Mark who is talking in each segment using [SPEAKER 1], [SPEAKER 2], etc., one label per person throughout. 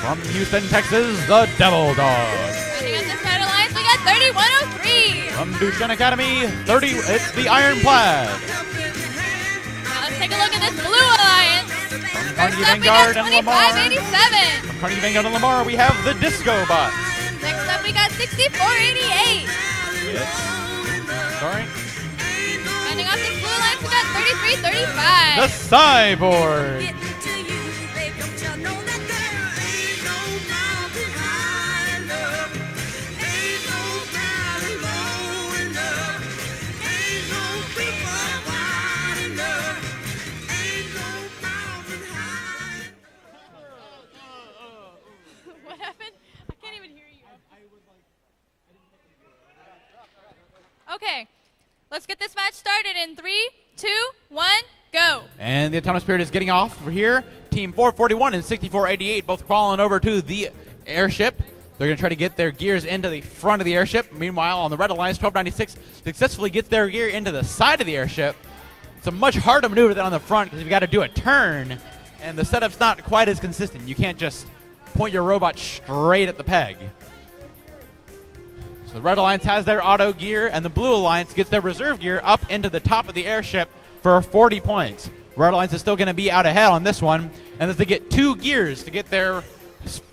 [SPEAKER 1] From Houston, Texas, the Devil Dogs.
[SPEAKER 2] Running up the Red Alliance, we got 3103.
[SPEAKER 1] From Dushan Academy, it's the Ironplaid.
[SPEAKER 2] Now let's take a look at this Blue Alliance.
[SPEAKER 1] From
[SPEAKER 2] First
[SPEAKER 1] Carnegie
[SPEAKER 2] up, we got
[SPEAKER 1] Vanguard and Lamar.
[SPEAKER 2] 2587.
[SPEAKER 1] From Carnegie Vanguard and Lamar, we have the Disco Bots.
[SPEAKER 2] Next up, we got 6488.
[SPEAKER 1] Sorry.
[SPEAKER 2] Running off the Blue Alliance, we got 3335.
[SPEAKER 1] The Cyborg.
[SPEAKER 2] What happened? I can't even hear you. Okay, let's get this match started in 3, 2, 1, go.
[SPEAKER 1] And the Autonomous Spirit is getting off over here. Team 441 and 6488 both crawling over to the airship. They're going to try to get their gears into the front of the airship. Meanwhile, on the Red Alliance, 1296 successfully gets their gear into the side of the airship. It's a much harder maneuver than on the front because you've got to do a turn, and the setup's not quite as consistent. You can't just point your robot straight at the peg. So the Red Alliance has their auto gear, and the Blue Alliance gets their reserve gear up into the top of the airship for 40 points. Red Alliance is still going to be out ahead on this one, and as they get 2 gears to get their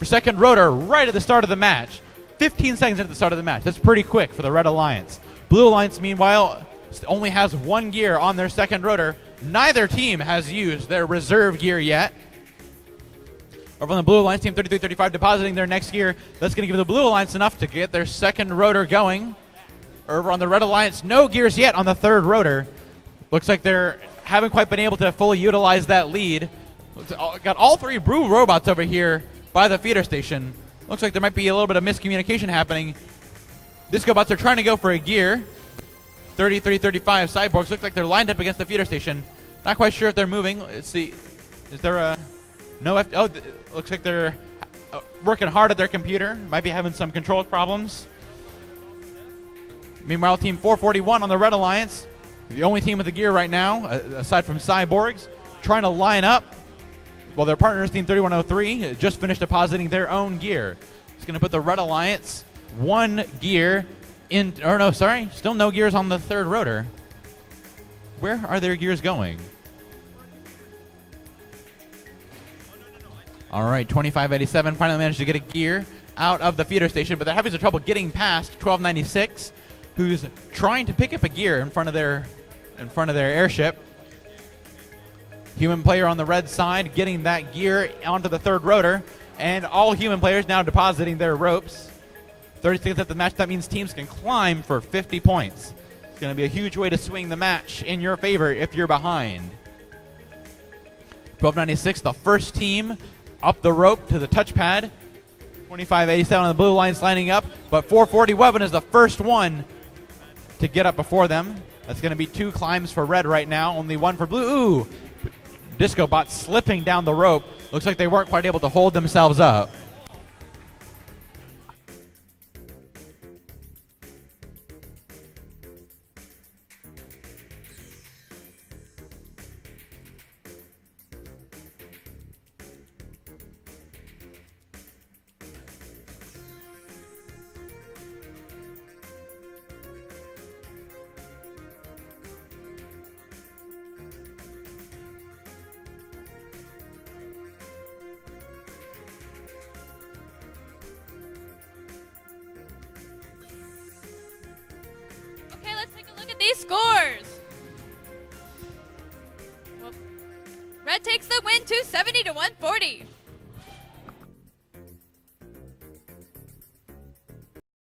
[SPEAKER 1] second rotor right at the start of the match. 15 seconds at the start of the match. That's pretty quick for the Red Alliance. Blue Alliance, meanwhile, only has 1 gear on their second rotor. Neither team has used their reserve gear yet. Over on the Blue Alliance, Team 3335 depositing their next gear. That's going to give the Blue Alliance enough to get their second rotor going. Over on the Red Alliance, no gears yet on the third rotor. Looks like they haven't quite been able to fully utilize that lead. Got all 3 Brew robots over here by the feeder station. Looks like there might be a little bit of miscommunication happening. Disco Bots are trying to go for a gear. 3335 Cyborgs look like they're lined up against the feeder station. Not quite sure if they're moving. Let's see. Is there a... No, looks like they're working hard at their computer. Might be having some control problems. Meanwhile, Team 441 on the Red Alliance, the only team with the gear right now, aside from Cyborgs, trying to line up. Well, their partners, Team 3103, just finished depositing their own gear. It's going to put the Red Alliance 1 gear in... Or no, sorry, still no gears on the third rotor. Where are their gears going? All right, 2587 finally managed to get a gear out of the feeder station, but they're having some trouble getting past 1296, who's trying to pick up a gear in front of their airship. Human player on the red side getting that gear onto the third rotor, and all human players now depositing their ropes. 30 seconds after the match, that means teams can climb for 50 points. It's going to be a huge way to swing the match in your favor if you're behind. 1296, the first team up the rope to the touchpad. 2587 on the Blue Alliance lining up, but 441 is the first one to get up before them. That's going to be 2 climbs for red right now, only 1 for blue. Ooh, Disco Bot slipping down the rope. Looks like they weren't quite able to hold themselves up.
[SPEAKER 2] Okay, let's take a look at these scores. Well, red takes the win, 270 to 140.